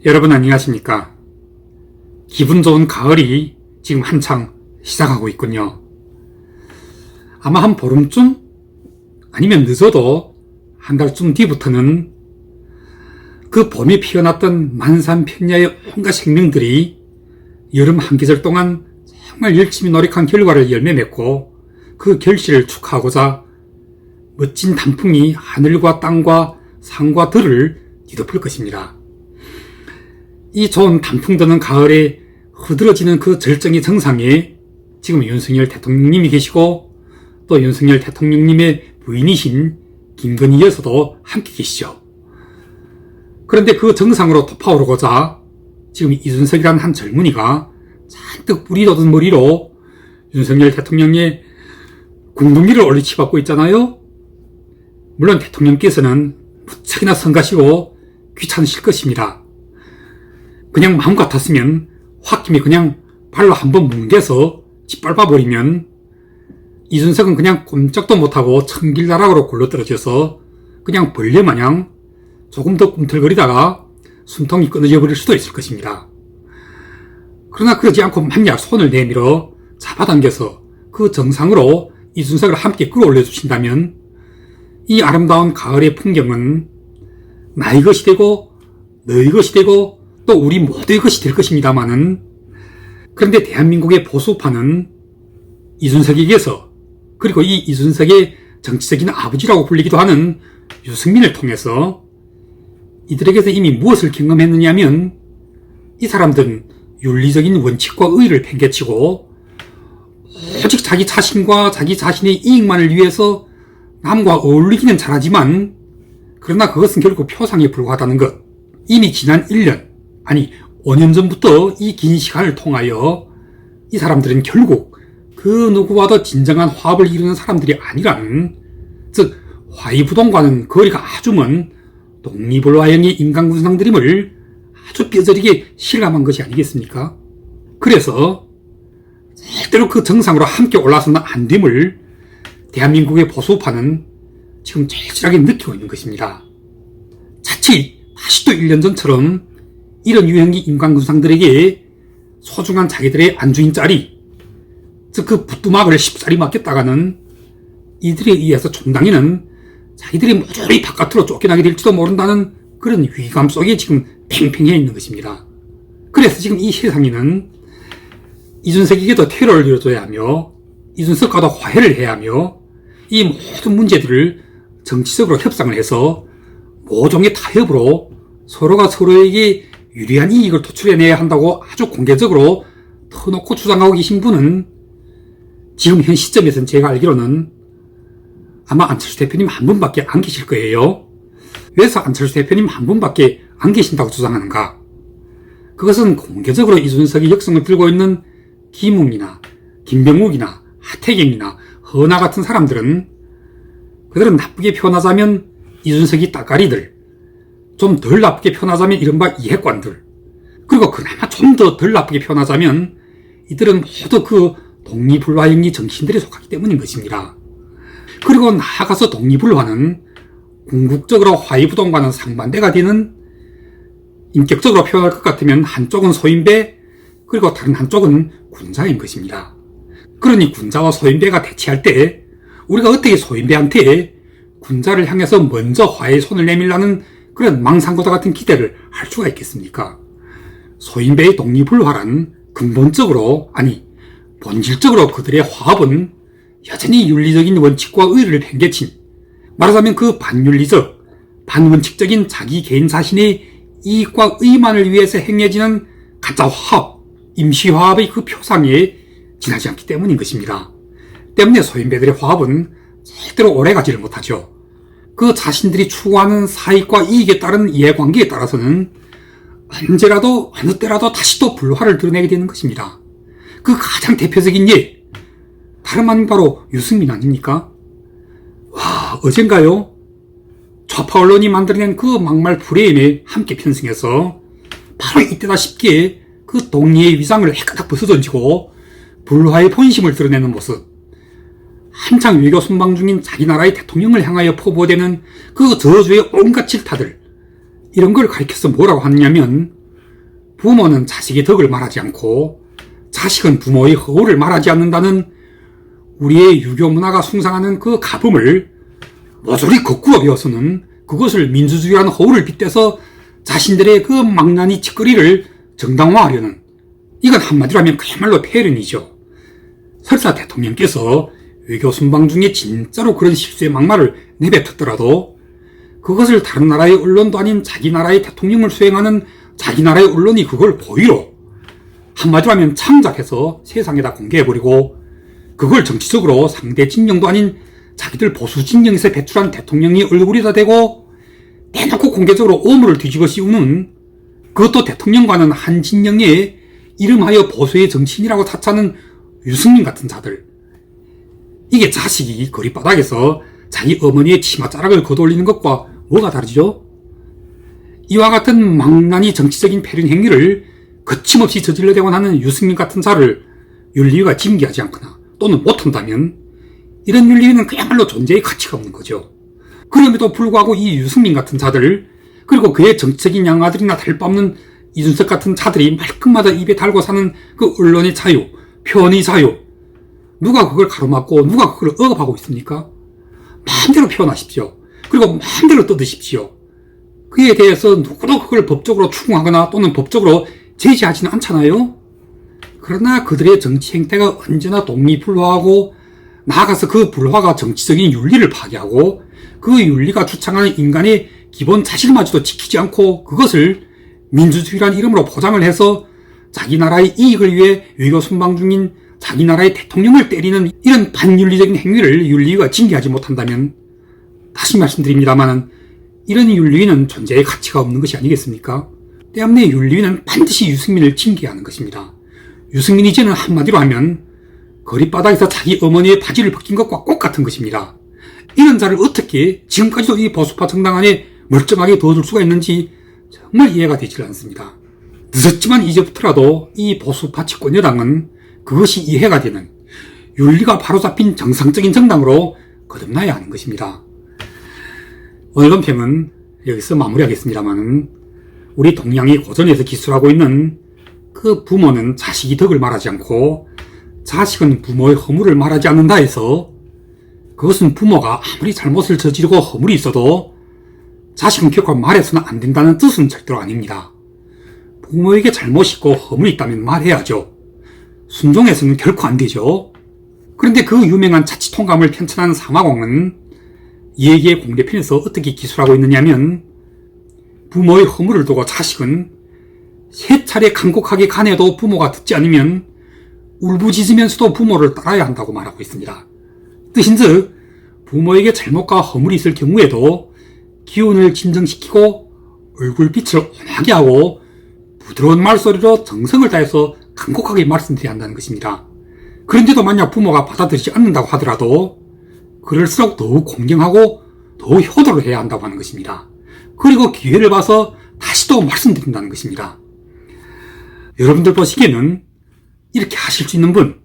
여러분 안녕하십니까? 기분 좋은 가을이 지금 한창 시작하고 있군요. 아마 한 보름쯤? 아니면 늦어도 한 달쯤 뒤부터는 그 봄에 피어났던 만산편야의 온갖 생명들이 여름 한 계절 동안 정말 열심히 노력한 결과를 열매 맺고 그 결실을 축하하고자 멋진 단풍이 하늘과 땅과 산과 들을 뒤덮을 것입니다. 이 좋은 단풍 드는 가을에 흐드러지는 그 절정의 정상에 지금 윤석열 대통령님이 계시고 또 윤석열 대통령님의 부인이신 김건희 여사도 함께 계시죠. 그런데 그 정상으로 덮어오르고자 지금 이준석이라는 한 젊은이가 잔뜩 뿌리 돋은 머리로 윤석열 대통령의 궁둥이를 올리치받고 있잖아요. 물론 대통령께서는 무척이나 성가시고 귀찮으실 것입니다. 그냥 마음 같았으면 홧김에 그냥 발로 한번 뭉개서 짓밟아버리면 이준석은 그냥 꼼짝도 못하고 청길나락으로 굴러떨어져서 그냥 벌레마냥 조금 더 꿈틀거리다가 숨통이 끊어져 버릴 수도 있을 것입니다. 그러나 그러지 않고 만약 손을 내밀어 잡아당겨서 그 정상으로 이준석을 함께 끌어올려 주신다면 이 아름다운 가을의 풍경은 나의 것이 되고 너의 것이 되고 또 우리 모두의 것이 될 것입니다마는, 그런데 대한민국의 보수파는 이준석에게서, 그리고 이 이준석의 정치적인 아버지라고 불리기도 하는 유승민을 통해서 이들에게서 이미 무엇을 경험했느냐 하면, 이 사람들은 윤리적인 원칙과 의의를 팽개치고 오직 자기 자신과 자기 자신의 이익만을 위해서 남과 어울리기는 잘하지만 그러나 그것은 결국 표상에 불과하다는 것. 이미 지난 1년, 아니 5년 전부터 이 긴 시간을 통하여 이 사람들은 결국 그 누구와도 진정한 화합을 이루는 사람들이 아니라는, 즉 화이부동과는 거리가 아주 먼 독립불화형의 인간군상들임을 아주 뼈저리게 실감한 것이 아니겠습니까? 그래서 절대로 그 정상으로 함께 올라서는 안 됨을 대한민국의 보수파는 지금 절실하게 느끼고 있는 것입니다. 자칫 다시 또 1년 전처럼 이런 유형의 인간군상들에게 소중한 자기들의 안주인 짤이, 즉 그 부뚜막을 쉽사리 맡겼다가는 이들에 의해서 종당에는 자기들이 모조리 바깥으로 쫓겨나게 될지도 모른다는 그런 위기감 속에 지금 팽팽해 있는 것입니다. 그래서 지금 이 세상에는 이준석에게도 테러를 이뤄줘야 하며 이준석과도 화해를 해야 하며 이 모든 문제들을 정치적으로 협상을 해서 모종의 타협으로 서로가 서로에게 유리한 이익을 도출해내야 한다고 아주 공개적으로 터놓고 주장하고 계신 분은 지금 현 시점에서는 제가 알기로는 아마 안철수 대표님 한 분밖에 안 계실 거예요. 왜서 안철수 대표님 한 분밖에 안 계신다고 주장하는가? 그것은 공개적으로 이준석의 역성을 들고 있는 김웅이나 김병욱이나 하태경이나 허나 같은 사람들은, 그들은 나쁘게 표현하자면 이준석이 따까리들, 좀 덜 나쁘게 표현하자면 이른바 이해관들, 그리고 그나마 좀 더 덜 나쁘게 표현하자면 이들은 모두 그 독립불화형의 정신들에 속하기 때문인 것입니다. 그리고 나아가서 독립불화는 궁극적으로 화이부동과는 상반대가 되는, 인격적으로 표현할 것 같으면 한쪽은 소인배, 그리고 다른 한쪽은 군자인 것입니다. 그러니 군자와 소인배가 대치할 때 우리가 어떻게 소인배한테 군자를 향해서 먼저 화해의 손을 내밀라는 그런 망상고다 같은 기대를 할 수가 있겠습니까? 소인배의 독립불화란 근본적으로, 아니 본질적으로 그들의 화합은 여전히 윤리적인 원칙과 의의를 팽개친, 말하자면 그 반윤리적, 반원칙적인 자기 개인 자신의 이익과 의만을 위해서 행해지는 가짜 화합, 임시화합의 그 표상에 지나지 않기 때문인 것입니다. 때문에 소인배들의 화합은 절대로 오래가지를 못하죠. 그 자신들이 추구하는 사익과 이익에 따른 이해관계에 따라서는 언제라도 어느 때라도 다시 또 불화를 드러내게 되는 것입니다. 그 가장 대표적인 예, 다름 아닌 바로 유승민 아닙니까? 와, 어젠가요? 좌파 언론이 만들어낸 그 막말 프레임에 함께 편승해서 바로 이때다 싶게 그 동리의 위상을 헷가닥 벗어던지고 불화의 본심을 드러내는 모습, 한창 외교 순방 중인 자기 나라의 대통령을 향하여 포부되는 그 저주의 온갖 질타들, 이런 걸 가리켜서 뭐라고 하느냐면 부모는 자식의 덕을 말하지 않고 자식은 부모의 허울을 말하지 않는다는 우리의 유교 문화가 숭상하는 그 가범을 모조리 거꾸로 배워서는 그것을 민주주의라는 허울을 빗대서 자신들의 그 망나니 짓거리를 정당화하려는, 이건 한마디로 하면 그야말로 폐륜이죠. 설사 대통령께서 외교 순방 중에 진짜로 그런 실수의 막말을 내뱉었더라도 그것을 다른 나라의 언론도 아닌 자기 나라의 대통령을 수행하는 자기 나라의 언론이 그걸 고의로, 한마디로 하면 창작해서 세상에다 공개해버리고 그걸 정치적으로 상대 진영도 아닌 자기들 보수 진영에서 배출한 대통령이 얼굴에다 대고 대놓고 공개적으로 오물을 뒤집어 씌우는, 그것도 대통령과는 한 진영의 이름하여 보수의 정치인이라고 타짜는 유승민 같은 자들. 이게 자식이 거리바닥에서 자기 어머니의 치맛자락을 걷어올리는 것과 뭐가 다르죠? 이와 같은 망나니 정치적인 폐륜 행위를 거침없이 저질러대곤 하는 유승민 같은 자를 윤리위가 징계하지 않거나 또는 못한다면 이런 윤리위는 그야말로 존재의 가치가 없는 거죠. 그럼에도 불구하고 이 유승민 같은 자들, 그리고 그의 정치적인 양아들이나 달빠없는 이준석 같은 자들이 말끝마다 입에 달고 사는 그 언론의 자유, 표현의 자유, 누가 그걸 가로막고 누가 그걸 억압하고 있습니까? 마음대로 표현하십시오. 그리고 마음대로 떠드십시오. 그에 대해서 누구도 그걸 법적으로 추궁하거나 또는 법적으로 제지하지는 않잖아요. 그러나 그들의 정치 행태가 언제나 독립불화하고 나아가서 그 불화가 정치적인 윤리를 파괴하고 그 윤리가 주창하는 인간의 기본 자질마저도 지키지 않고 그것을 민주주의라는 이름으로 포장을 해서 자기 나라의 이익을 위해 외교 순방 중인 자기 나라의 대통령을 때리는 이런 반윤리적인 행위를 윤리위가 징계하지 못한다면, 다시 말씀드립니다만 이런 윤리위는 존재의 가치가 없는 것이 아니겠습니까? 때문에 윤리위는 반드시 유승민을 징계해야 하는 것입니다. 유승민이 이제는 한마디로 하면 거리바닥에서 자기 어머니의 바지를 벗긴 것과 똑같은 것입니다. 이런 자를 어떻게 지금까지도 이 보수파 정당 안에 멀쩡하게 둬둘 수가 있는지 정말 이해가 되질 않습니다. 늦었지만 이제부터라도 이 보수파 집권 여당은 그것이 이해가 되는 윤리가 바로잡힌 정상적인 정당으로 거듭나야 하는 것입니다. 오늘 논평은 여기서 마무리하겠습니다만, 우리 동양이 고전에서 기술하고 있는 그 부모는 자식이 덕을 말하지 않고 자식은 부모의 허물을 말하지 않는다 해서 그것은 부모가 아무리 잘못을 저지르고 허물이 있어도 자식은 결코 말해서는 안 된다는 뜻은 절대로 아닙니다. 부모에게 잘못이 있고 허물이 있다면 말해야죠. 순종해서는 결코 안 되죠. 그런데 그 유명한 자치통감을 편찬한 사마공은 이 얘기의 공대편에서 어떻게 기술하고 있느냐면, 부모의 허물을 두고 자식은 3차례 간곡하게 간해도 부모가 듣지 않으면 울부짖으면서도 부모를 따라야 한다고 말하고 있습니다. 뜻인즉 부모에게 잘못과 허물이 있을 경우에도 기운을 진정시키고 얼굴빛을 온하게 하고 부드러운 말소리로 정성을 다해서 간곡하게 말씀드려야 한다는 것입니다. 그런데도 만약 부모가 받아들이지 않는다고 하더라도 그럴수록 더욱 공경하고 더욱 효도를 해야 한다고 하는 것입니다. 그리고 기회를 봐서 다시 또 말씀드린다는 것입니다. 여러분들 보시기에는 이렇게 하실 수 있는 분,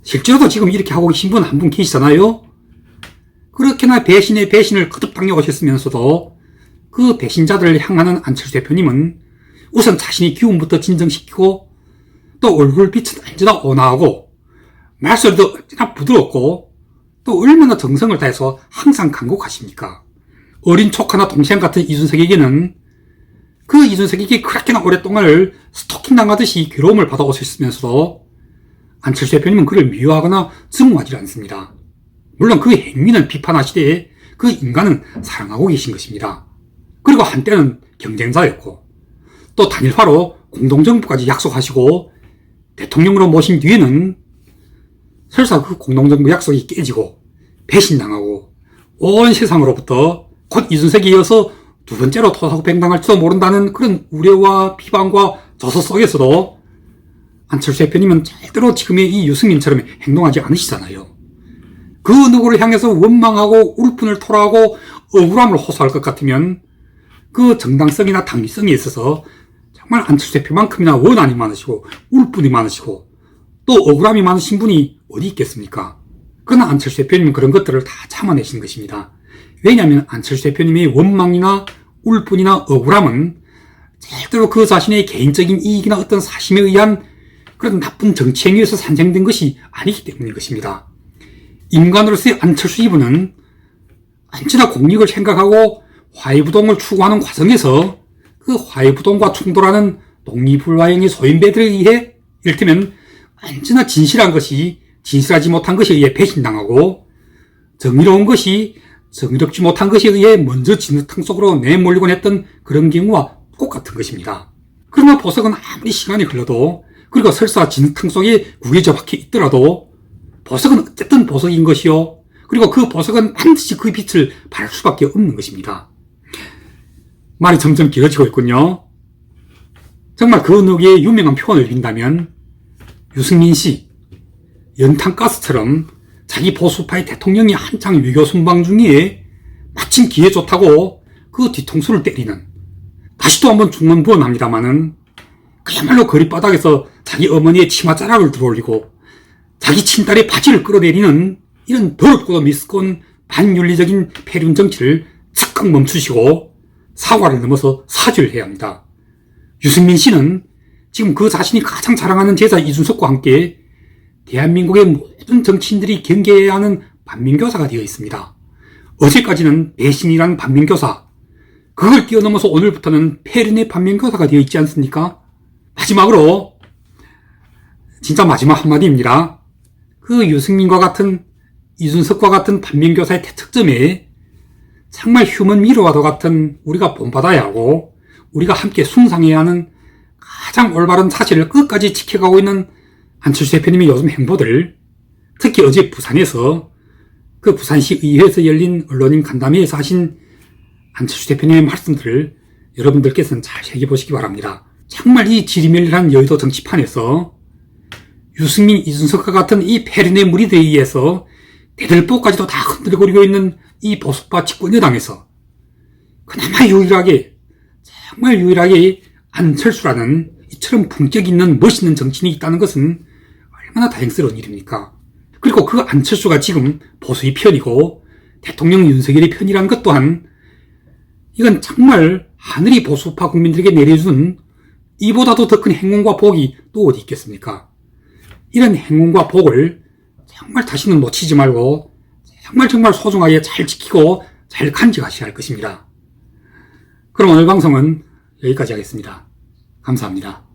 실제로도 지금 이렇게 하고 계신 분 한 분 계시잖아요. 그렇게나 배신의 배신을 거듭 당해오셨으면서도 그 배신자들을 향하는 안철수 대표님은 우선 자신의 기운부터 진정시키고 또 얼굴빛은 언제나 온화하고 말소리도 언제나 부드럽고 또 얼마나 정성을 다해서 항상 간곡하십니까? 어린 촉하나 동생 같은 이준석에게는 그 이준석에게 그렇게나 오랫동안 스토킹 당하듯이 괴로움을 받아오셨으면서도 안철수 대표님은 그를 미워하거나 증오하지 않습니다. 물론 그 행위는 비판하시되 그 인간은 사랑하고 계신 것입니다. 그리고 한때는 경쟁자였고 또 단일화로 공동정부까지 약속하시고 대통령으로 모신 뒤에는 설사 그 공동정부 약속이 깨지고 배신당하고 온 세상으로부터 곧 이준석에 이어서 두 번째로 토사구팽당할지도 모른다는 그런 우려와 비방과 저서 속에서도 안철수 대표님은 절대로 지금의 이 유승민처럼 행동하지 않으시잖아요. 그 누구를 향해서 원망하고 울분을 토로하고 억울함을 호소할 것 같으면 그 정당성이나 당위성에 있어서 정말 안철수 대표만큼이나 원한이 많으시고 울분이 많으시고 또 억울함이 많으신 분이 어디 있겠습니까? 그러나 안철수 대표님은 그런 것들을 다 참아내신 것입니다. 왜냐하면 안철수 대표님의 원망이나 울분이나 억울함은 절대로 그 자신의 개인적인 이익이나 어떤 사심에 의한 그런 나쁜 정치 행위에서 산생된 것이 아니기 때문인 것입니다. 인간으로서의 안철수 이분은 언제나 공익을 생각하고 화해부동을 추구하는 과정에서 그 화해부동과 충돌하는 독립불화형의 소인배들에 의해 이를테면 언제나 진실한 것이 진실하지 못한 것에 의해 배신당하고 정의로운 것이 정의롭지 못한 것에 의해 먼저 진흙탕 속으로 내몰리곤 했던 그런 경우와 똑같은 것입니다. 그러나 보석은 아무리 시간이 흘러도 그리고 설사 진흙탕 속에 구겨져 박혀 있더라도 보석은 어쨌든 보석인 것이요. 그리고 그 보석은 반드시 그 빛을 발할 수밖에 없는 것입니다. 말이 점점 길어지고 있군요. 정말 그 누구의 유명한 표현을 빈다면 유승민 씨, 연탄가스처럼 자기 보수파의 대통령이 한창 외교 순방 중에 마침 기회 좋다고 그 뒤통수를 때리는, 다시 또 한번 중언부언합니다마는 그야말로 거리바닥에서 자기 어머니의 치마자락을 들어올리고 자기 친딸의 바지를 끌어내리는 이런 더럽고도 미스꼰 반윤리적인 폐륜 정치를 즉각 멈추시고 사과를 넘어서 사죄를 해야 합니다. 유승민 씨는 지금 그 자신이 가장 자랑하는 제자 이준석과 함께 대한민국의 모든 정치인들이 경계해야 하는 반민교사가 되어 있습니다. 어제까지는 배신이라는 반민교사, 그걸 뛰어넘어서 오늘부터는 폐륜의 반민교사가 되어 있지 않습니까? 마지막으로 진짜 마지막 한마디입니다. 그 유승민과 같은 이준석과 같은 반민교사의 대척점에 정말 휴먼 미러와도 같은 우리가 본받아야 하고 우리가 함께 숭상해야 하는 가장 올바른 사실을 끝까지 지켜가고 있는 안철수 대표님의 요즘 행보들, 특히 어제 부산에서 그 부산시 의회에서 열린 언론인 간담회에서 하신 안철수 대표님의 말씀들을 여러분들께서는 잘 새겨보시기 바랍니다. 정말 이 지리멸렬한 여의도 정치판에서 유승민, 이준석과 같은 이 폐륜의 무리들에 의해서 대들보까지도 다 흔들거리고 있는 이 보수파 집권여당에서 그나마 유일하게, 정말 유일하게 안철수라는 이처럼 품격 있는 멋있는 정치인이 있다는 것은 얼마나 다행스러운 일입니까? 그리고 그 안철수가 지금 보수의 편이고 대통령 윤석열의 편이라는 것 또한 이건 정말 하늘이 보수파 국민들에게 내려준 이보다도 더 큰 행운과 복이 또 어디 있겠습니까? 이런 행운과 복을 정말 다시는 놓치지 말고 정말 소중하게 잘 지키고 잘 간직하셔야 할 것입니다. 그럼 오늘 방송은 여기까지 하겠습니다. 감사합니다.